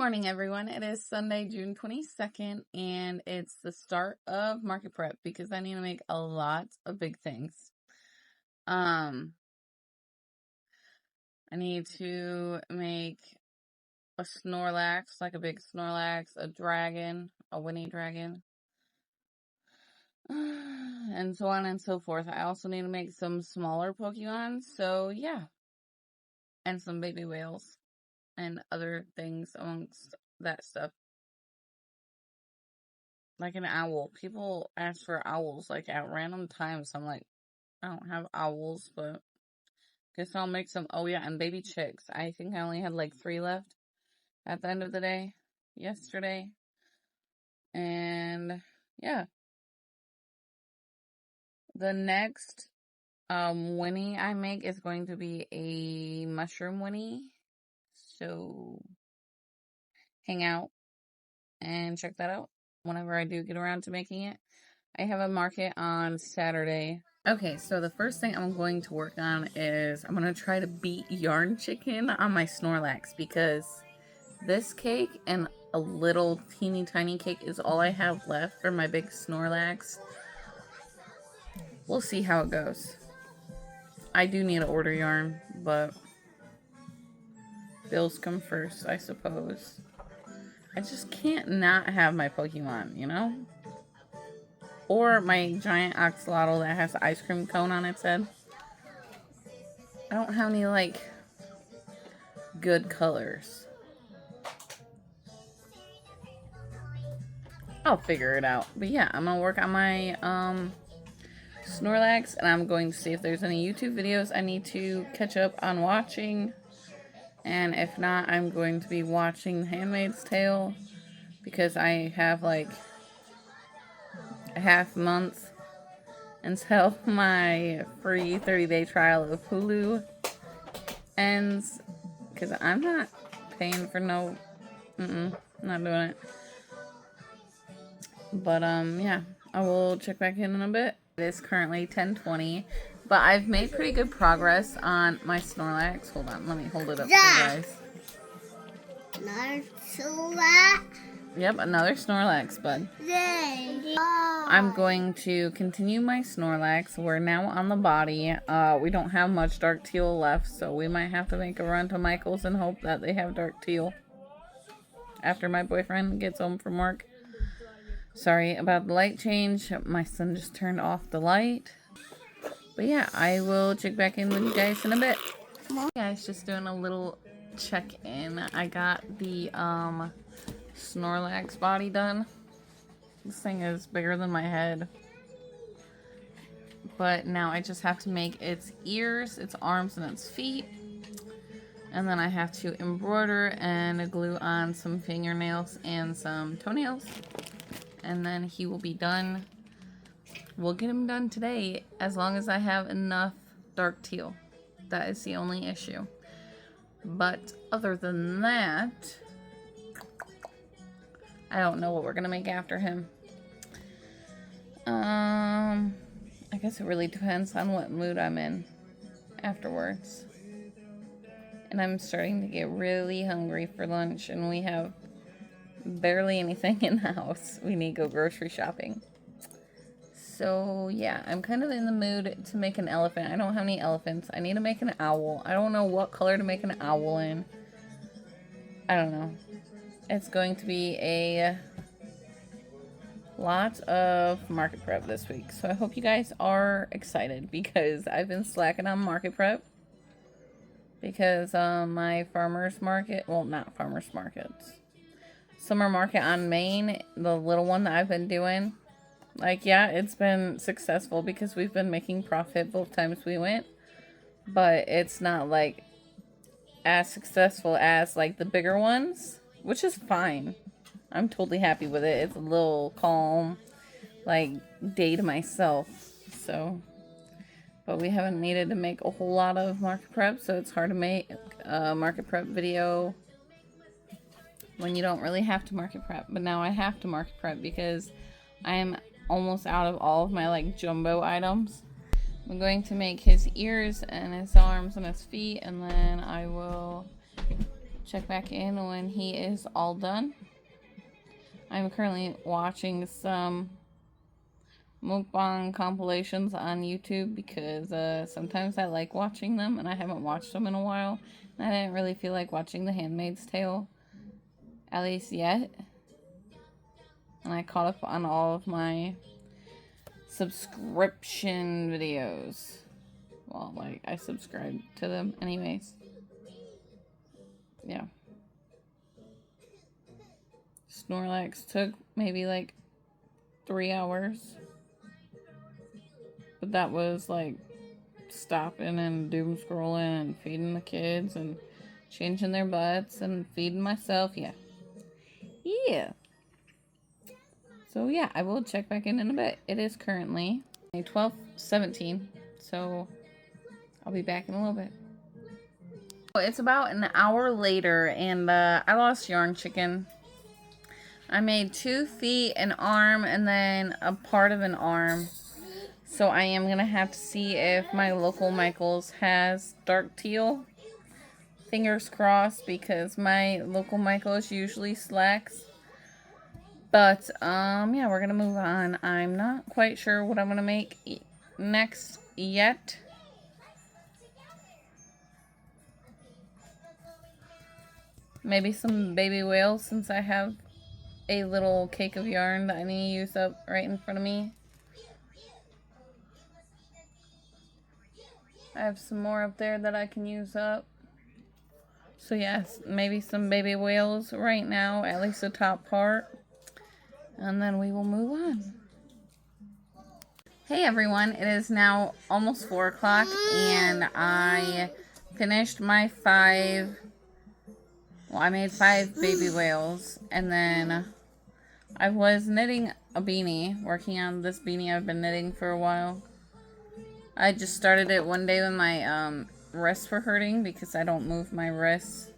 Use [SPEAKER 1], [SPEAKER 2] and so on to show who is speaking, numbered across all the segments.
[SPEAKER 1] morning, everyone. It is Sunday, June 22nd, and it's the start of market prep because I need to make a lot of big things. I need to make a Snorlax, like a big Snorlax, a dragon, a Winnie dragon, and so on and so forth. I also need to make some smaller Pokemon, so yeah, and some baby whales and other things amongst that stuff. Like an owl. People ask for owls like at random times. I'm like, I don't have owls, but guess I'll make some. Oh yeah, and baby chicks. I think I only had like 3 left at the end of the day yesterday. And yeah. The next Winnie I make is going to be a mushroom Winnie. So hang out and check that out whenever I do get around to making it. I have a market on Saturday. Okay, so the first thing I'm going to work on is I'm going to try to beat Yarn Chicken on my Snorlax because this cake and a little teeny tiny cake is all I have left for my big Snorlax. We'll see how it goes. I do need to order yarn, but bills come first, I suppose. I just can't not have my Pokemon, you know? Or my giant axolotl that has the ice cream cone on its head. I don't have any, like, good colors. I'll figure it out. But yeah, I'm gonna work on my Snorlax, and I'm going to see if there's any YouTube videos I need to catch up on watching. And if not, I'm going to be watching Handmaid's Tale because I have like a half month until my free 30-day trial of Hulu ends, because I'm not paying for no, not doing it. But yeah, I will check back in a bit. It is currently 10:20, but I've made pretty good progress on my Snorlax. Hold on, let me hold it up for you guys.
[SPEAKER 2] Another Snorlax?
[SPEAKER 1] Yep, another Snorlax, bud.
[SPEAKER 2] Yay!
[SPEAKER 1] I'm going to continue my Snorlax. We're now on the body. We don't have much dark teal left, so we might have to make a run to Michael's and hope that they have dark teal after my boyfriend gets home from work. Sorry about the light change. My son just turned off the light. But yeah, I will check back in with you guys in a bit. Hey guys, just doing a little check-in. I got the Snorlax body done. This thing is bigger than my head. But now I just have to make its ears, its arms, and its feet. And then I have to embroider and glue on some fingernails and some toenails. And then he will be done. We'll get him done today as long as I have enough dark teal. That is the only issue. But other than that, I don't know what we're gonna make after him. I guess it really depends on what mood I'm in afterwards. And I'm starting to get really hungry for lunch, and we have barely anything in the house. We need to go grocery shopping. So yeah, I'm kind of in the mood to make an elephant. I don't have any elephants. I need to make an owl. I don't know what color to make an owl in. I don't know. It's going to be a lot of market prep this week. So I hope you guys are excited because I've been slacking on market prep. Because my farmer's market, well, not farmer's markets, summer market on Maine, the little one that I've been doing, like, yeah, it's been successful because we've been making profit both times we went, but it's not like as successful as like the bigger ones, which is fine. I'm totally happy with it. It's a little calm, like, day to myself. So, but we haven't needed to make a whole lot of market prep, so it's hard to make a market prep video when you don't really have to market prep. But now I have to market prep because I am almost out of all of my, like, jumbo items. I'm going to make his ears and his arms and his feet, and then I will check back in when he is all done. I'm currently watching some mukbang compilations on YouTube because sometimes I like watching them and I haven't watched them in a while. And I didn't really feel like watching The Handmaid's Tale, at least yet. And I caught up on all of my subscription videos. Well, like, I subscribed to them anyways. Yeah. Snorlax took maybe like 3 hours. But that was like stopping and doom scrolling and feeding the kids and changing their butts and feeding myself. Yeah. Yeah. So yeah, I will check back in a bit. It is currently 12:17. So I'll be back in a little bit. It's about an hour later and I lost Yarn Chicken. I made 2 feet, an arm, and then a part of an arm. So I am going to have to see if my local Michael's has dark teal. Fingers crossed, because my local Michael's usually slacks. But, yeah, we're going to move on. I'm not quite sure what I'm going to make next yet. Maybe some baby whales, since I have a little cake of yarn that I need to use up right in front of me. I have some more up there that I can use up. So yes, maybe some baby whales right now, at least the top part. And then we will move on. Hey everyone, it is now almost 4 o'clock and I finished my 5, well, I made 5 baby whales, and then I was knitting a beanie, working on this beanie I've been knitting for a while. I just started it one day when my wrists were hurting because I don't move my wrists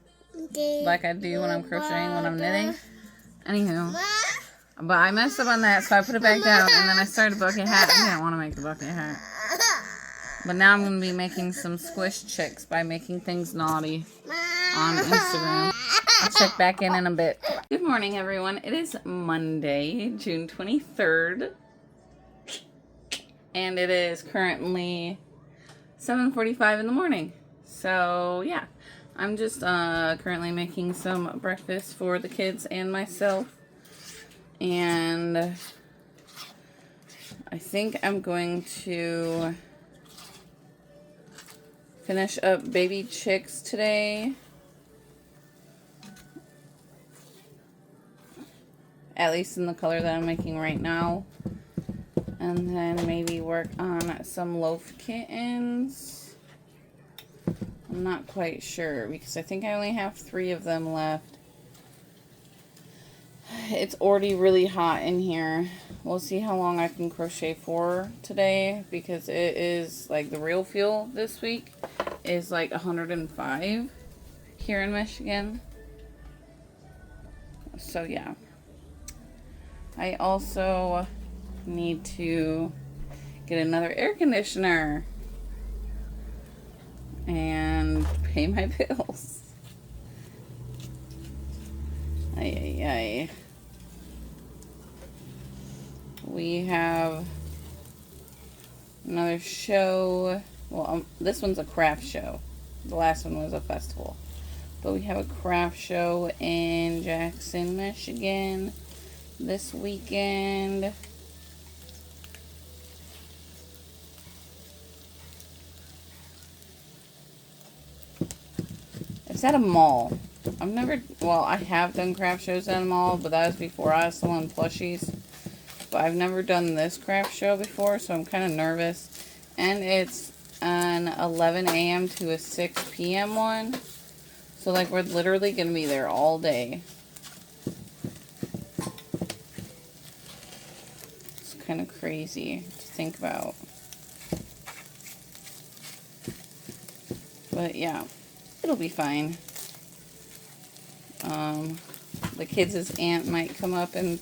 [SPEAKER 1] like I do when I'm crocheting, when I'm knitting. Anywho, but I messed up on that, so I put it back down, and then I started a bucket hat. I didn't want to make the bucket hat. But now I'm going to be making some squish chicks by making things naughty on Instagram. I'll check back in a bit. Good morning, everyone. It is Monday, June 23rd. And it is currently 7:45 in the morning. So, yeah. I'm just currently making some breakfast for the kids and myself. And I think I'm going to finish up baby chicks today. At least in the color that I'm making right now. And then maybe work on some loaf kittens. I'm not quite sure because I think I only have 3 of them left. It's already really hot in here. We'll see how long I can crochet for today because it is like the real feel this week is like 105 here in Michigan. So yeah. I also need to get another air conditioner and pay my bills. Ay, ay, ay. We have another show. Well, this one's a craft show. The last one was a festival. But we have a craft show in Jackson, Michigan this weekend. It's at a mall. I have done craft shows at a mall, but that was before I was selling plushies. But I've never done this craft show before, so I'm kind of nervous. And it's an 11 a.m. to a 6 p.m. one. So, like, we're literally going to be there all day. It's kind of crazy to think about. But, yeah, it'll be fine. The kids' aunt might come up and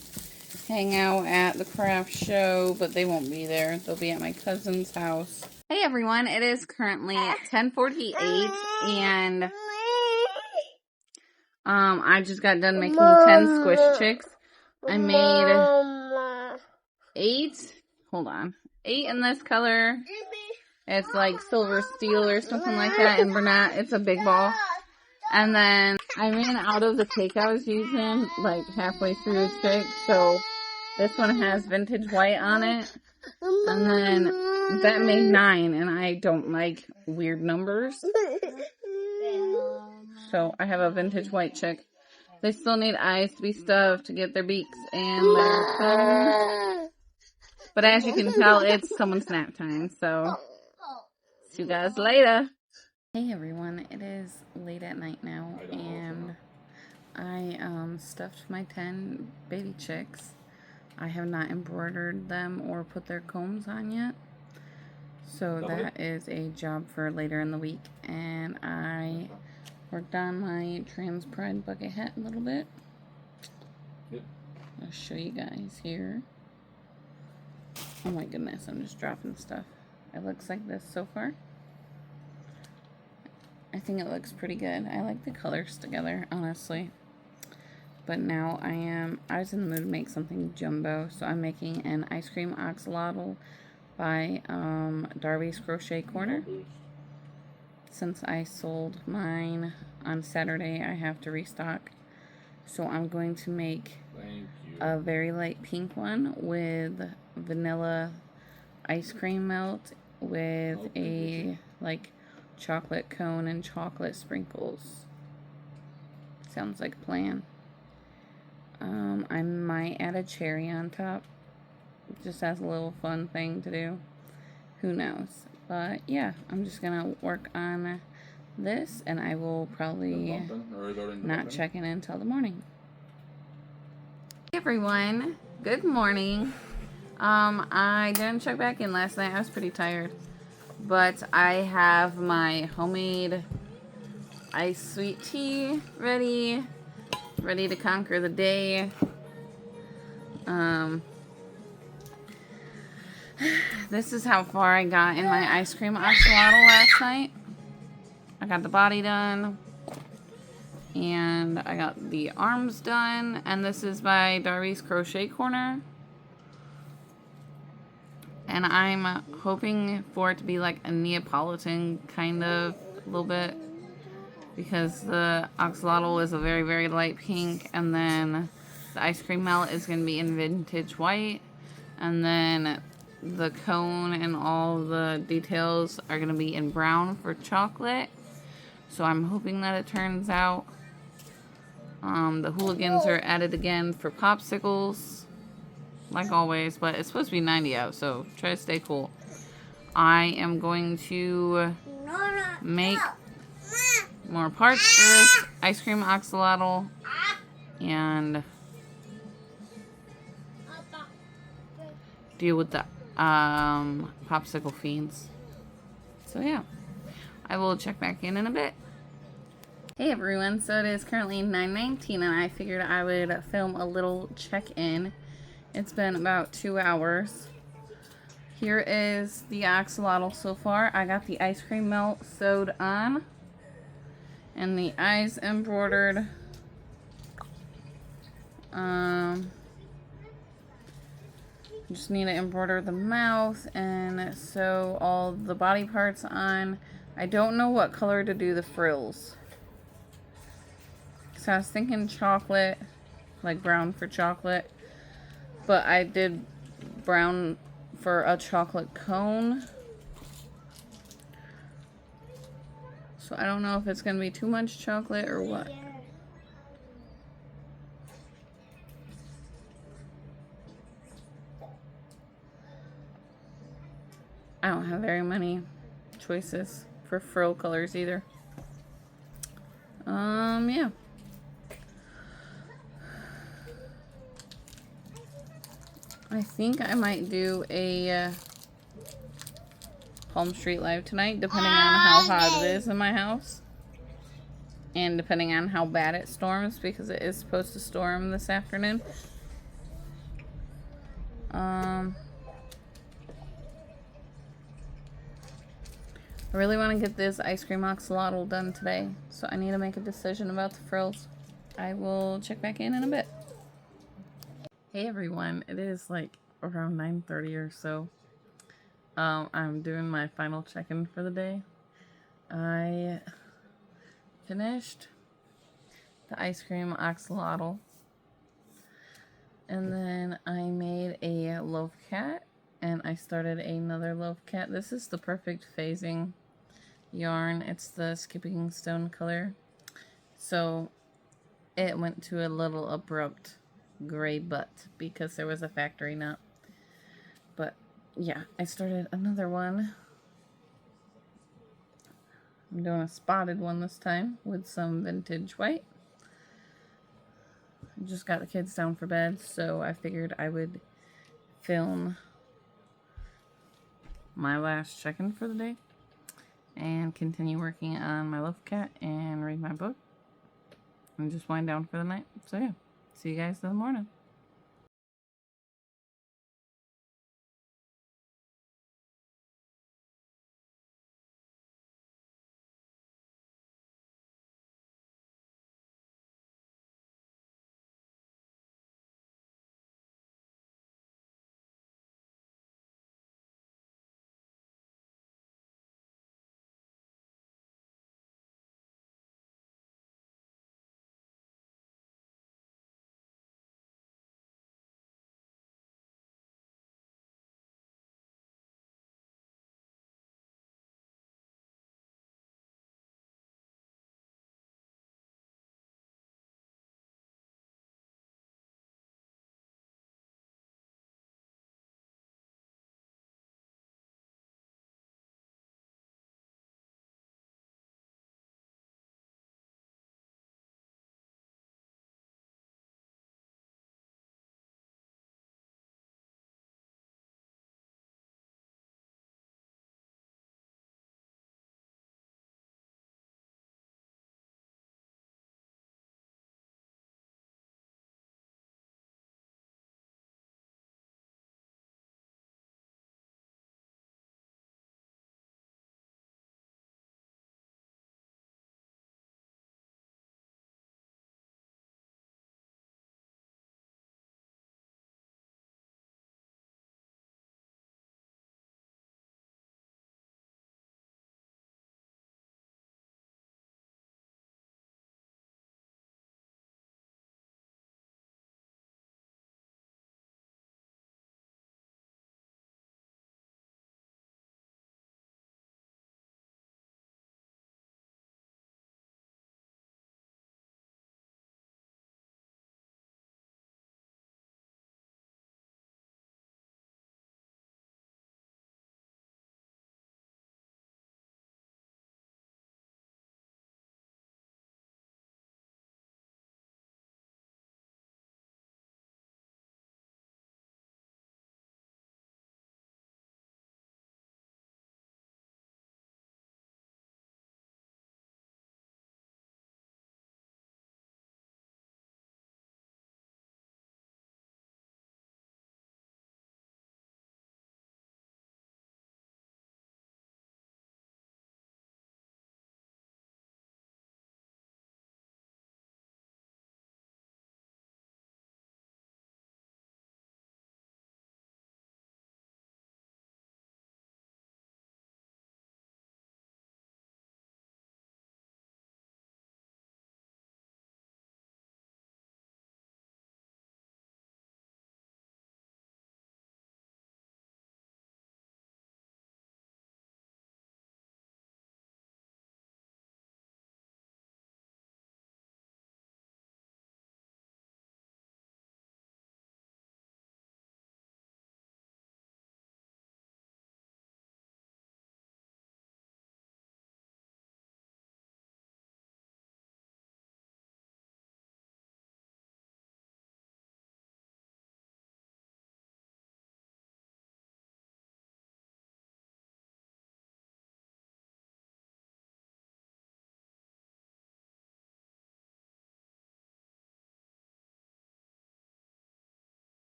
[SPEAKER 1] hang out at the craft show, but they won't be there. They'll be at my cousin's house. Hey everyone, it is currently 10:48 and I just got done making 10 squish chicks. I made 8. Hold on. 8 in this color. It's like silver steel or something like that. And Bernat, it's a big ball. And then I ran out of the cake I was using like halfway through the chick. So this one has vintage white on it. And then that made 9. And I don't like weird numbers. So I have a vintage white chick. They still need eyes to be stuffed to get their beaks and their thumbs. But as you can tell, it's someone's nap time. So see you guys later. Hey everyone, it is late at night now, and I stuffed my 10 baby chicks. I have not embroidered them or put their combs on yet. So that is a job for later in the week. And I worked on my Trans Pride bucket hat a little bit. I'll show you guys here. Oh my goodness, I'm just dropping stuff. It looks like this so far. I think it looks pretty good. I like the colors together, honestly. But now I was in the mood to make something jumbo, so I'm making an ice cream axolotl by Darby's Crochet Corner. Since I sold mine on Saturday, I have to restock. So I'm going to make a very light pink one with vanilla ice cream melt with a like chocolate cone and chocolate sprinkles. Sounds like a plan. I might add a cherry on top, just as a little fun thing to do. Who knows? But yeah, I'm just gonna work on this, and I will probably not check in until the morning. Hey everyone, good morning. I didn't check back in last night. I was pretty tired. But I have my homemade iced sweet tea ready to conquer the day. This is how far I got in my ice cream axolotl last night. I got the body done, and I got the arms done, and this is by Darby's Crochet Corner. And I'm hoping for it to be like a Neapolitan kind of a little bit, because the axolotl is a very, very light pink, and then the ice cream melt is going to be in vintage white, and then the cone and all the details are going to be in brown for chocolate. So I'm hoping that it turns out. The hooligans are added again for popsicles, like always, but it's supposed to be 90 out, so try to stay cool. I am going to make more parts for this ice cream axolotl and deal with the popsicle fiends. So yeah, I will check back in a bit. Hey everyone, so it is currently 9:19, and I figured I would film a little check-in. It's been about 2 hours. Here is the axolotl so far. I got the ice cream melt sewed on and the eyes embroidered. Just need to embroider the mouth and sew all the body parts on. I don't know what color to do the frills. So I was thinking chocolate, like brown for chocolate. But I did brown for a chocolate cone. So I don't know if it's going to be too much chocolate or what. I don't have very many choices for frill colors either. Yeah. I think I might do a Palm Street Live tonight, depending on how hot it is in my house. And depending on how bad it storms, because it is supposed to storm this afternoon. I really want to get this ice cream axolotl done today, so I need to make a decision about the frills. I will check back in a bit. Hey everyone, it is like around 9:30 or so. I'm doing my final check-in for the day. I finished the ice cream axolotl, and then I made a loaf cat, and I started another loaf cat. This is the perfect phasing yarn. It's the skipping stone color, so it went to a little abrupt gray butt because there was a factory knot. But yeah, I started another one. I'm doing a spotted one this time with some vintage white. I just got the kids down for bed, so I figured I would film my last check-in for the day and continue working on my loaf cat and read my book and just wind down for the night. So yeah, see you guys in the morning.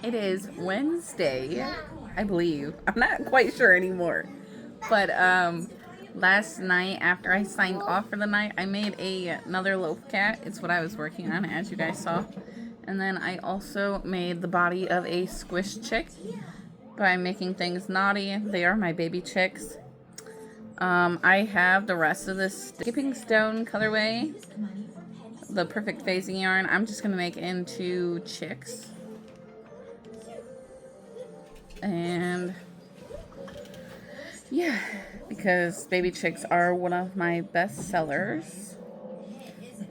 [SPEAKER 1] It is Wednesday, I believe. I'm not quite sure anymore. But last night after I signed off for the night, I made another loaf cat. It's what I was working on, as you guys saw. And then I also made the body of a squish chick by making things naughty. They are my baby chicks. I have the rest of this skipping stone colorway, the perfect phasing yarn. I'm just gonna make it into chicks. And yeah, because baby chicks are one of my best sellers.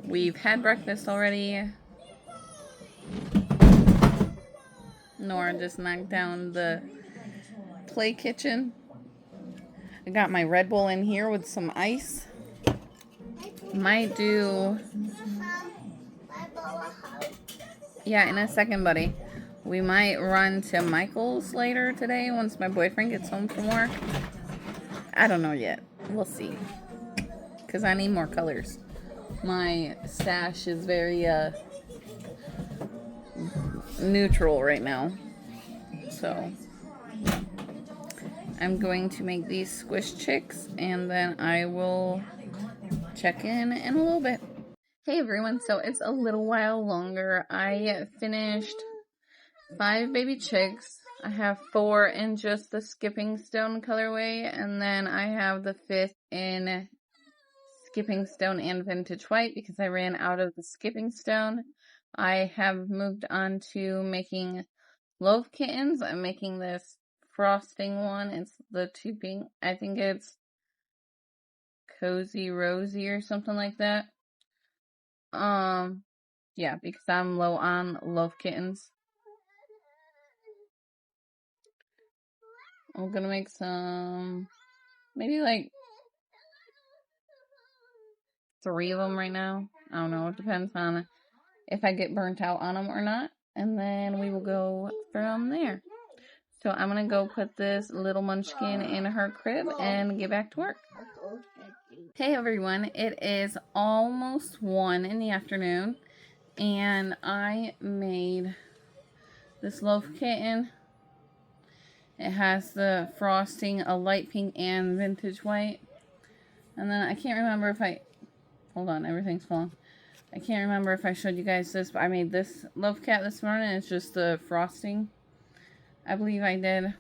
[SPEAKER 1] We've had breakfast already. Nora just knocked down the play kitchen. I got my Red Bull in here with some ice. Might do... Yeah, in a second, buddy. We might run to Michael's later today once my boyfriend gets home from work. I don't know yet. We'll see. Because I need more colors. My stash is very neutral right now. So I'm going to make these squish chicks and then I will check in a little bit. Hey everyone, so it's a little while longer. I finished 5 baby chicks. I have 4 in just the skipping stone colorway, and then I have the 5th in skipping stone and vintage white because I ran out of the skipping stone. I have moved on to making loaf kittens. I'm making this frosting one. It's the tubing. I think it's Cozy Rosy or something like that. Yeah, because I'm low on loaf kittens. I'm gonna make some, maybe like 3 of them right now. I don't know. It depends on if I get burnt out on them or not. And then we will go from there. So I'm going to go put this little munchkin in her crib and get back to work. Hey everyone. It is almost 1 in the afternoon. And I made this loaf kitten. It has the frosting, a light pink and vintage white. And then I can't remember if I... Hold on, everything's falling. I can't remember if I showed you guys this, but I made this loaf cat this morning. It's just the frosting. I believe I did.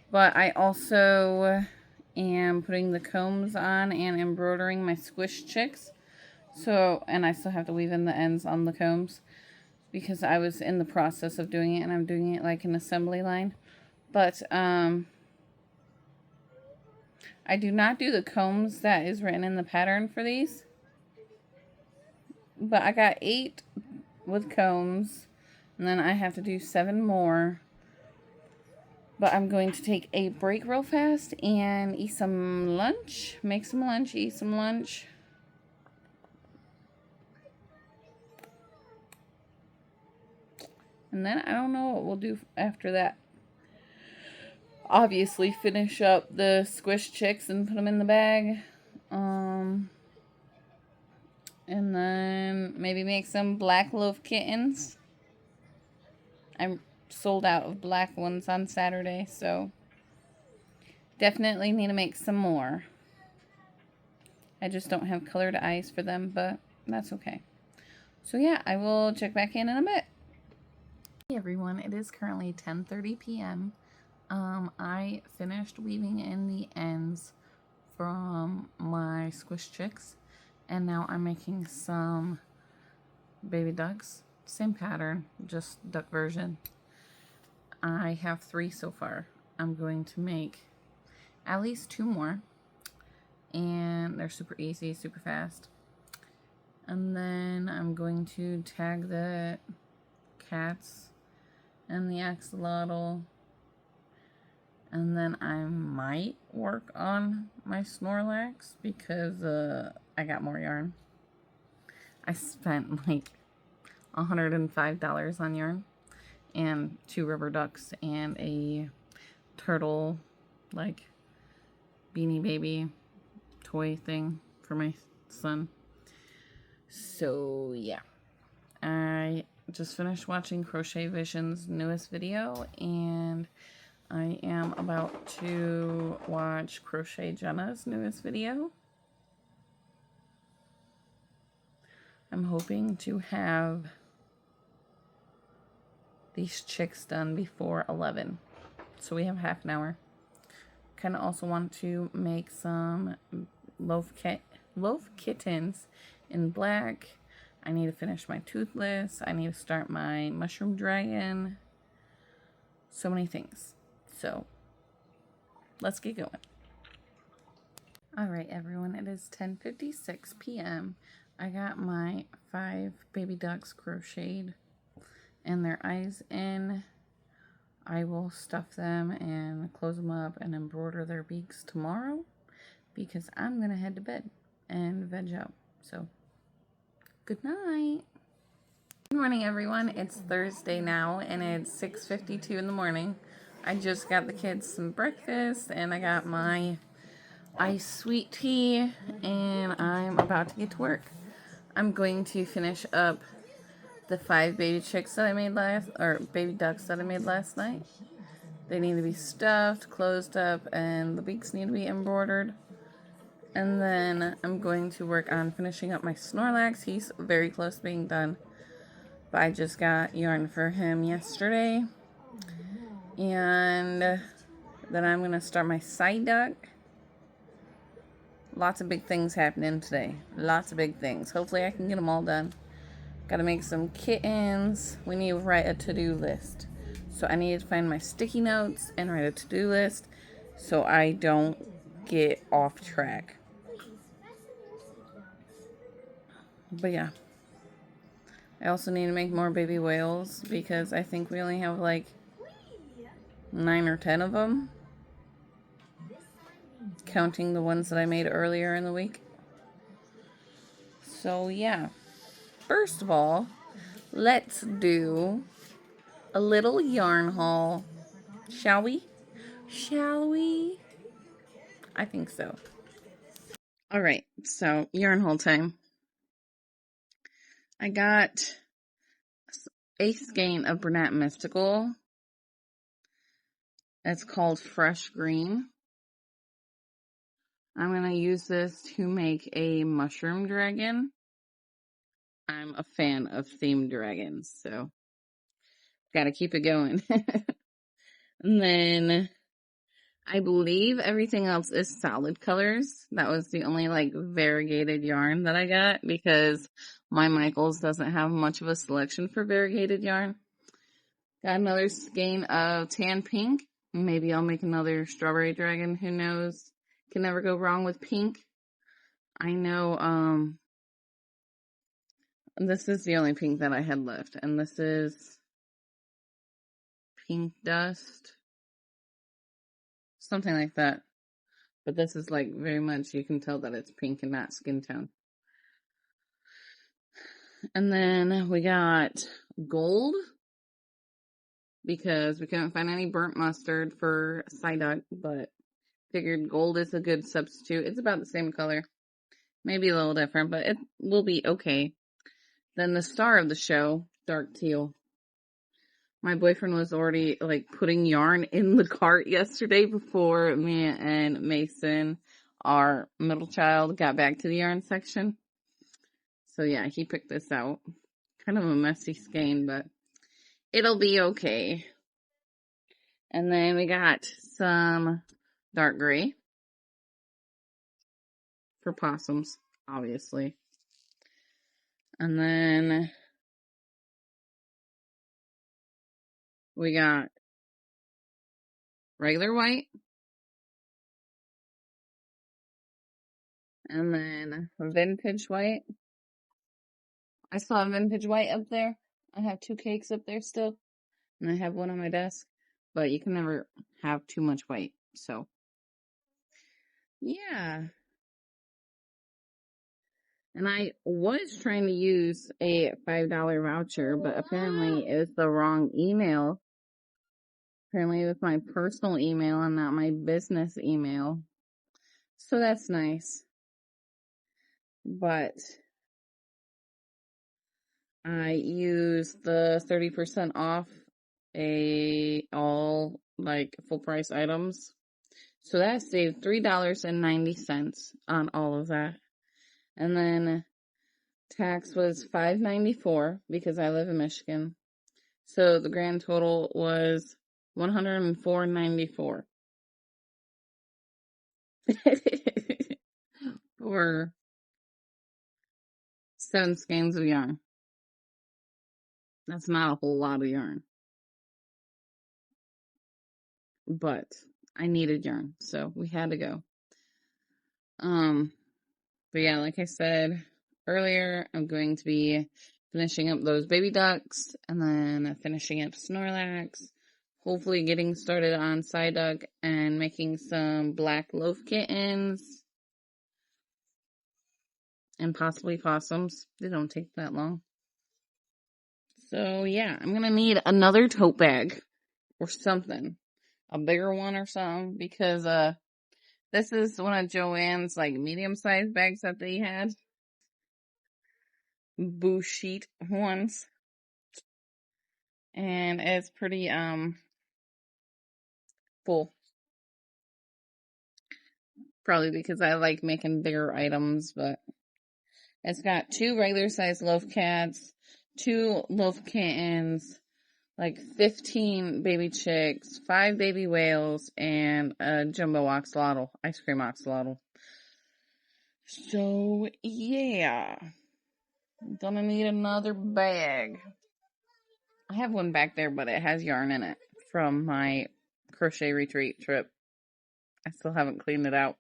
[SPEAKER 1] But I also am putting the combs on and embroidering my squish chicks. So, and I still have to weave in the ends on the combs because I was in the process of doing it and I'm doing it like an assembly line. But, I do not do the combs that is written in the pattern for these. But I got 8 with combs. And then I have to do 7 more. But I'm going to take a break real fast and eat some lunch. Make some lunch, eat some lunch. And then I don't know what we'll do after that. Obviously finish up the squish chicks and put them in the bag. And then maybe make some black loaf kittens. I'm sold out of black ones on Saturday, so definitely need to make some more. I just don't have colored eyes for them, but that's okay. So yeah, I will check back in a bit. Hey everyone, it is currently 10:30 p.m. I finished weaving in the ends from my squish chicks, and now I'm making some baby ducks. Same pattern, just duck version. I have 3 so far. I'm going to make at least 2 more, and they're super easy, super fast. And then I'm going to tag the cats and the axolotl. And then I might work on my Snorlax because I got more yarn. I spent like $105 on yarn and 2 rubber ducks and a turtle like Beanie Baby toy thing for my son. So yeah, I just finished watching Crochet Vision's newest video, and I am about to watch Crochet Jenna's newest video. I'm hoping to have these chicks done before 11. So we have half an hour. Kind of also want to make some loaf kittens in black. I need to finish my toothless. I need to start my mushroom dragon. So many things. So let's get going. Alright everyone, it is 10:56 p.m. I got my 5 baby ducks crocheted and their eyes in. I will stuff them and close them up and embroider their beaks tomorrow because I'm going to head to bed and veg out. So, good night. Good morning, everyone. It's Thursday now, and it's 6:52 in the morning. I just got the kids some breakfast, and I got my iced sweet tea, and I'm about to get to work. I'm going to finish up the 5 baby chicks that I made baby ducks that I made last night. They need to be stuffed, closed up, and the beaks need to be embroidered. And then I'm going to work on finishing up my Snorlax. He's very close to being done. But I just got yarn for him yesterday. And then I'm going to start my side duck. Lots of big things happening today. Lots of big things. Hopefully I can get them all done. Gotta make some kittens. We need to write a to-do list. So I need to find my sticky notes and write a to-do list so I don't get off track. But yeah. I also need to make more baby whales because I think we only have like 9 or 10 of them. Counting the ones that I made earlier in the week. So yeah. First of all, let's do a little yarn haul. Shall we? Shall we? I think so. Alright, so yarn haul time. I got 1/8 skein of Bernat Mystical. It's called Fresh Green. I'm going to use this to make a mushroom dragon. I'm a fan of themed dragons, so gotta keep it going. And then I believe everything else is solid colors. That was the only like variegated yarn that I got because my Michaels doesn't have much of a selection for variegated yarn. Got another skein of tan pink. Maybe I'll make another strawberry dragon. Who knows? Can never go wrong with pink. I know, this is the only pink that I had left. And this is Pink Dust. Something like that. But this is like very much, you can tell that it's pink and not skin tone. And then we got gold. Because we couldn't find any burnt mustard for Psyduck, but figured gold is a good substitute. It's about the same color. Maybe a little different, but it will be okay. Then the star of the show, dark teal. My boyfriend was already like putting yarn in the cart yesterday before me and Mason, our middle child, got back to the yarn section. So yeah, he picked this out. Kind of a messy skein, but it'll be okay. And then we got some dark gray for possums, obviously. And then we got regular white. And then vintage white. I still have vintage white up there. I have 2 cakes up there still. And I have one on my desk. But you can never have too much white. So, yeah. And I was trying to use a $5 voucher, but apparently it was the wrong email. Apparently it was my personal email and not my business email. So that's nice. But I used the 30% off all like full price items. So that saved $3.90 on all of that. And then tax was $5.94 because I live in Michigan. So the grand total was $104.94 for 7 skeins of yarn. That's not a whole lot of yarn, but I needed yarn, so we had to go. But yeah, like I said earlier, I'm going to be finishing up those baby ducks and then finishing up Snorlax. Hopefully getting started on Psyduck and making some black loaf kittens. And possibly possums. They don't take that long. So yeah, I'm gonna need another tote bag or something. A bigger one or something. Because this is one of Joanne's like medium-sized bags that they had. Boo sheet ones. And it's pretty full. Probably because I like making bigger items, but it's got 2 regular sized loaf cats, 2 loaf kittens, like 15 baby chicks, 5 baby whales, and a jumbo axolotl, ice cream axolotl. So yeah, I'm gonna need another bag. I have one back there, but it has yarn in it from my crochet retreat trip. I still haven't cleaned it out.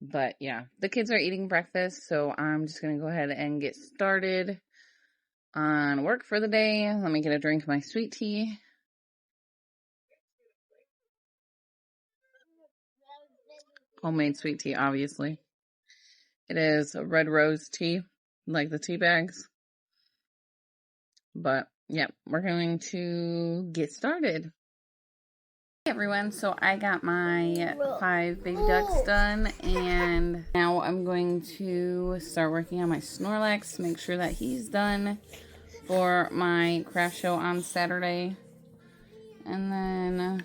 [SPEAKER 1] But yeah, the kids are eating breakfast, so I'm just going to go ahead and get started on work for the day. Let me get a drink of my sweet tea. Homemade sweet tea, obviously. It is a red rose tea, like the tea bags. But yeah, we're going to get started. Hey everyone, so I got my 5 baby ducks done, and now I'm going to start working on my Snorlax to make sure that he's done for my craft show on Saturday. And then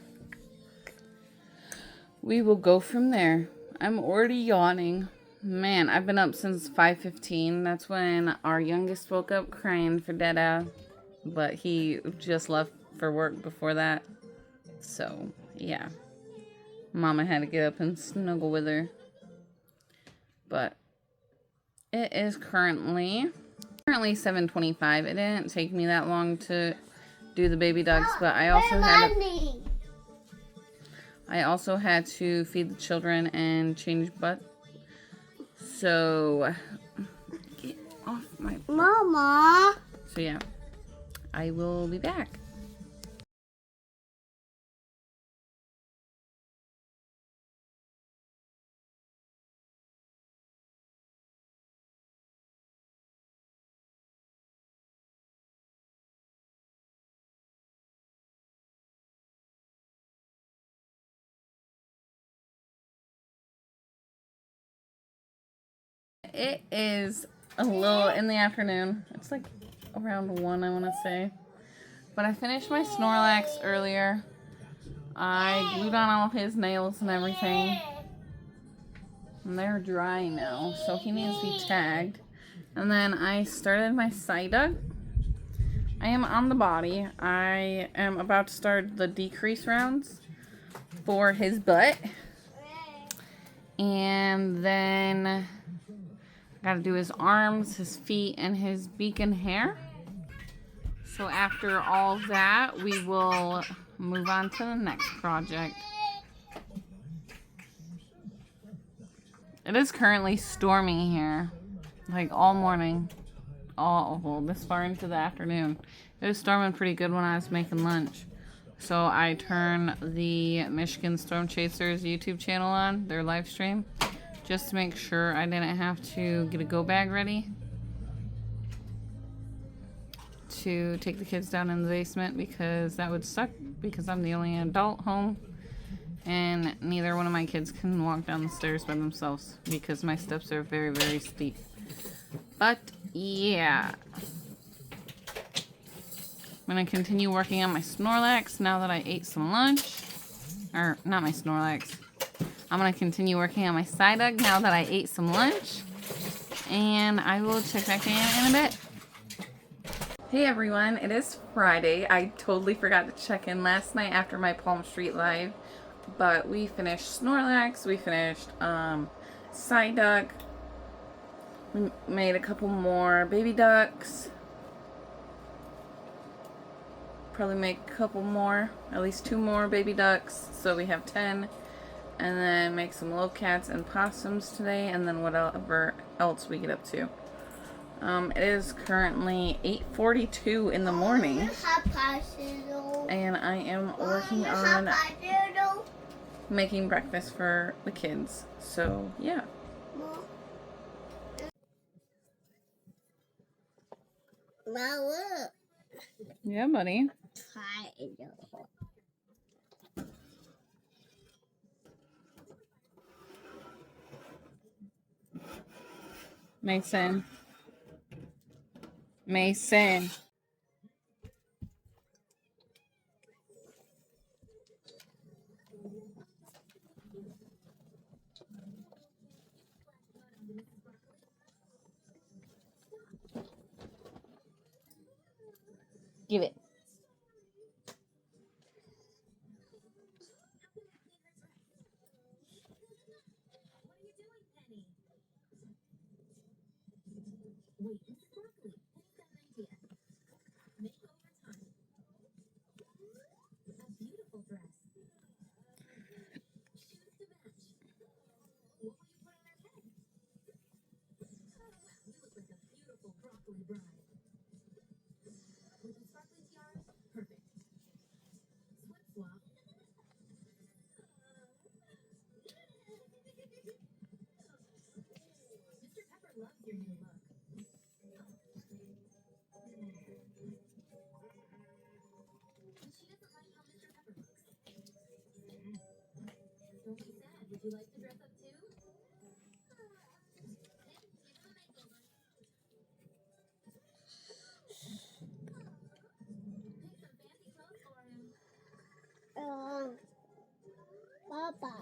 [SPEAKER 1] we will go from there. I'm already yawning. Man, I've been up since 5:15. That's when our youngest woke up crying for Dada, but he just left for work before that. So, yeah. Mama had to get up and snuggle with her. But it is currently 7:25. It didn't take me that long to do the baby ducks, but I also had to feed the children and change butt. So get off my
[SPEAKER 2] Mama.
[SPEAKER 1] So yeah, I will be back. It is a little in the afternoon. It's like around 1, I want to say. But I finished my Snorlax earlier. I glued on all his nails and everything. And they're dry now, so he needs to be tagged. And then I started my Psyduck. I am on the body. I am about to start the decrease rounds for his butt. And then gotta do his arms, his feet, and his beak and hair. So after all that, we will move on to the next project. It is currently storming here, like all morning, well, this far into the afternoon. It was storming pretty good when I was making lunch. So I turned the Michigan Storm Chasers YouTube channel on, their live stream, just to make sure I didn't have to get a go bag ready to take the kids down in the basement, because that would suck because I'm the only adult home and neither one of my kids can walk down the stairs by themselves because my steps are very, very steep. But yeah, I'm going to continue working on my Snorlax now that I ate some lunch. Or, not my Snorlax. I'm going to continue working on my Psyduck now that I ate some lunch. And I will check back in a bit. Hey everyone, it is Friday. I totally forgot to check in last night after my Palm Street Live. But we finished Snorlax, we finished Psyduck. We made a couple more baby ducks. Probably make a couple more, at least 2 more baby ducks, so we have 10. And then make some lowcats and possums today, and then whatever else we get up to. It is currently 8:42 in the morning, and I am working on making breakfast for the kids. So yeah. Yeah, buddy. Mason. Mason. Give it.
[SPEAKER 2] Papa.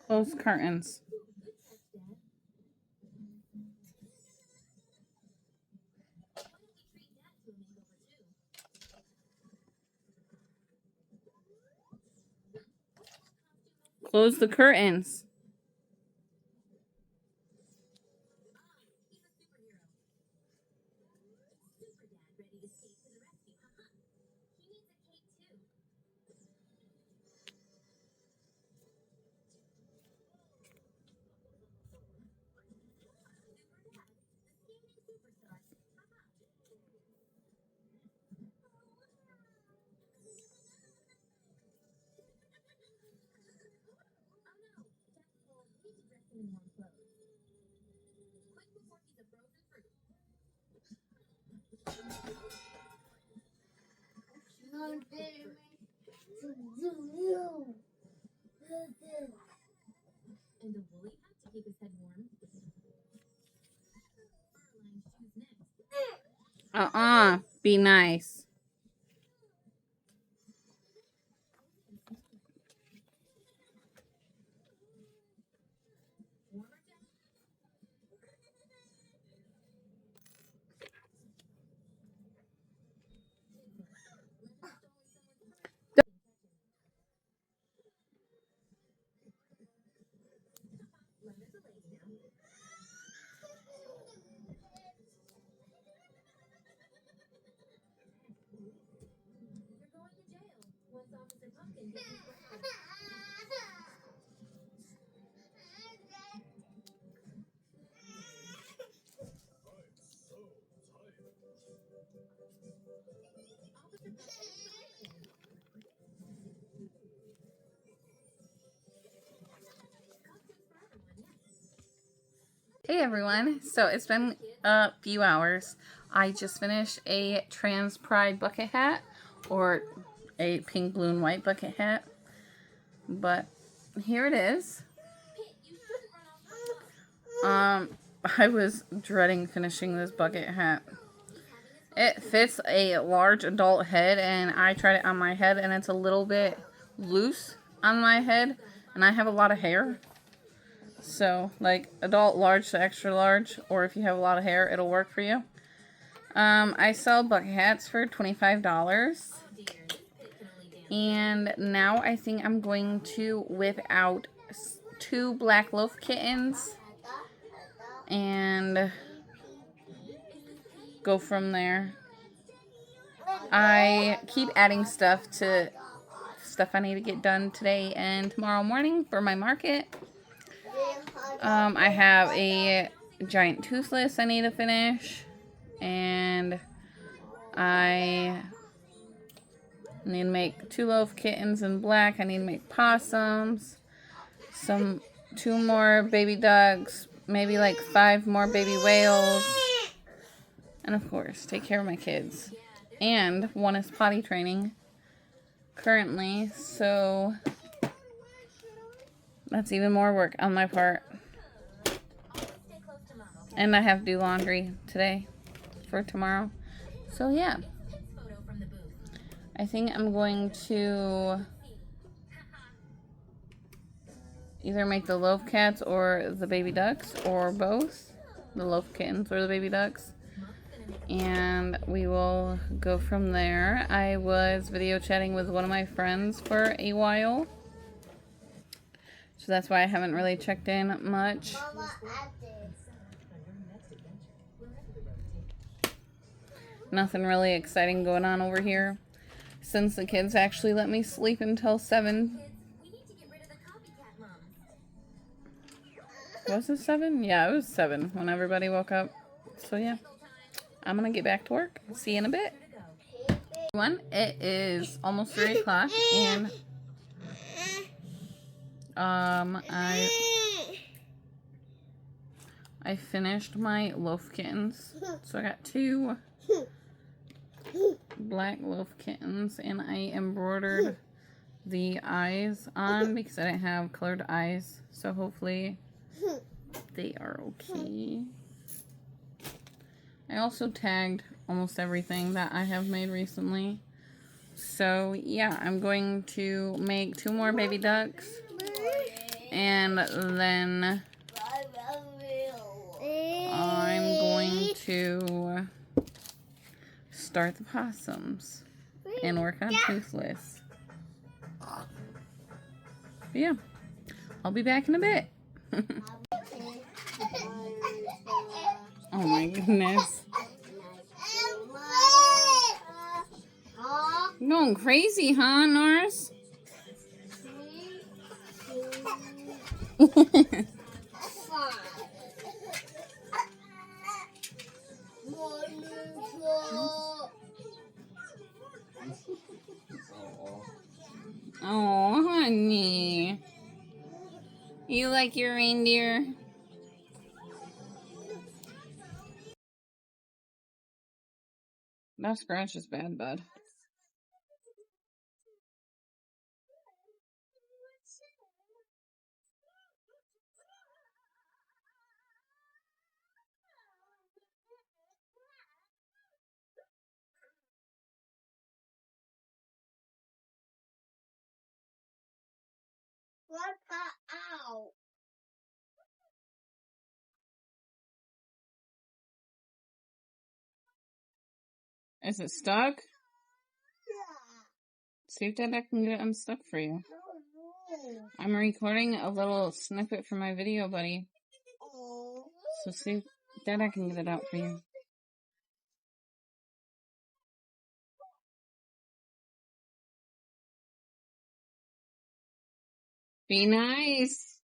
[SPEAKER 1] Close curtains. Close the curtains. Be nice. Hey everyone, so it's been a few hours. I just finished a Trans Pride bucket hat, or a pink, blue, and white bucket hat, but here it is. I was dreading finishing this bucket hat. It fits a large adult head, and I tried it on my head, and it's a little bit loose on my head, and I have a lot of hair. So, like, adult large to extra large, or if you have a lot of hair, it'll work for you. I sell bucket hats for $25. And now I think I'm going to whip out 2 black loaf kittens and go from there. I keep adding stuff I need to get done today and tomorrow morning for my market. I have a giant toothless I need to finish, and I need to make 2 loaf kittens in black. I need to make possums, 2 more baby ducks, maybe like 5 more baby whales, and of course take care of my kids. And one is potty training currently, so that's even more work on my part. And I have to do laundry today for tomorrow. So yeah. I think I'm going to either make the loaf cats or the baby ducks, or both. The loaf kittens or the baby ducks. And we will go from there. I was video chatting with one of my friends for a while, so that's why I haven't really checked in much. Nothing really exciting going on over here, since the kids actually let me sleep until 7. Was it 7? Yeah, it was 7 when everybody woke up. So yeah, I'm gonna get back to work. See you in a bit. Everyone, it is almost 3 o'clock, and I I finished my loaf kittens. So I got 2 black loaf kittens, and I embroidered the eyes on because I didn't have colored eyes. So hopefully they are okay. I also tagged almost everything that I have made recently. So yeah, I'm going to make 2 more baby ducks, and then I'm going to start the possums and work on Toothless. But yeah, I'll be back in a bit. Oh my goodness. You're going crazy, huh, Norris? Oh, honey. You like your reindeer? That scratch is bad, bud.
[SPEAKER 2] Out.
[SPEAKER 1] Is it stuck? See if Dad can get it unstuck for you. I'm recording a little snippet for my video, buddy. So see if Dad can get it out for you. Be nice.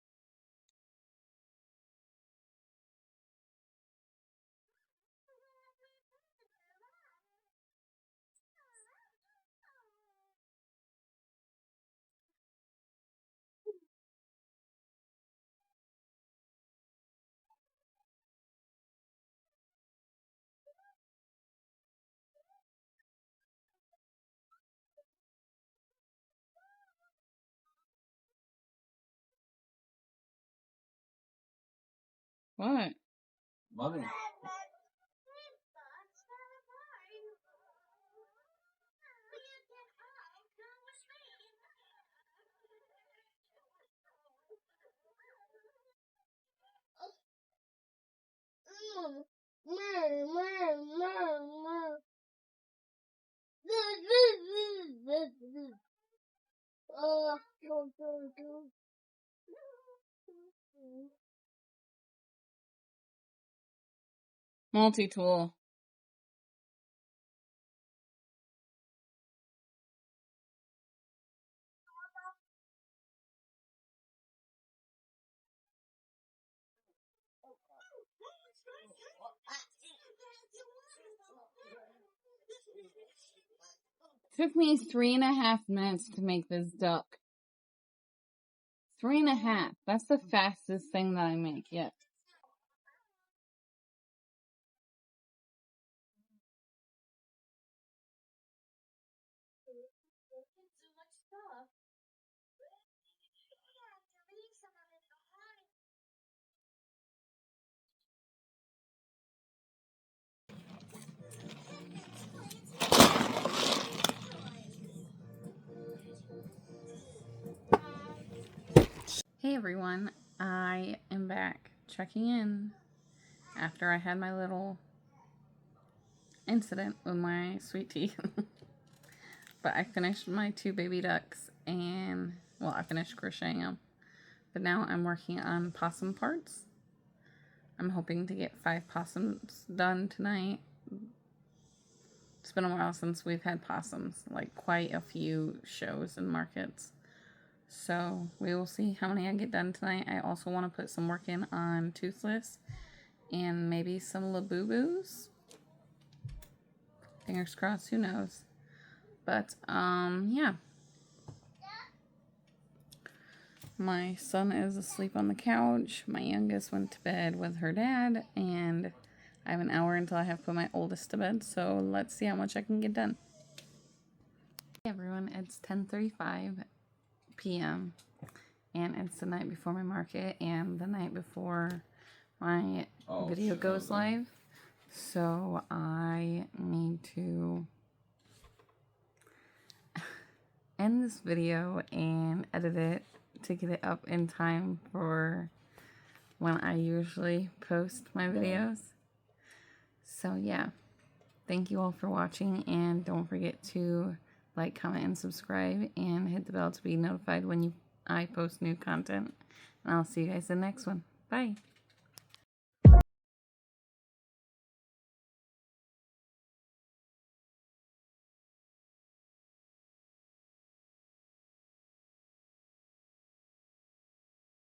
[SPEAKER 1] What?
[SPEAKER 3] Mommy.
[SPEAKER 1] Multi-tool. Took me 3.5 minutes to make this duck. 3.5. That's the fastest thing that I make yet. Hey everyone, I am back checking in after I had my little incident with my sweet tea. But I finished my 2 baby ducks, and well, I finished crocheting them. But now I'm working on possum parts. I'm hoping to get 5 possums done tonight. It's been a while since we've had possums, like quite a few shows and markets. So we will see how many I get done tonight. I also want to put some work in on Toothless and maybe some Labubu's. Fingers crossed, who knows. But, yeah. My son is asleep on the couch. My youngest went to bed with her dad, and I have an hour until I have to put my oldest to bed, so let's see how much I can get done. Hey everyone, it's 10:35 p.m. and it's the night before my market and the night before my video goes live. So I need to end this video and edit it to get it up in time for when I usually post my videos. So yeah, thank you all for watching, and don't forget to like, comment, and subscribe, and hit the bell to be notified when I post new content. And I'll see you guys in the next one. Bye!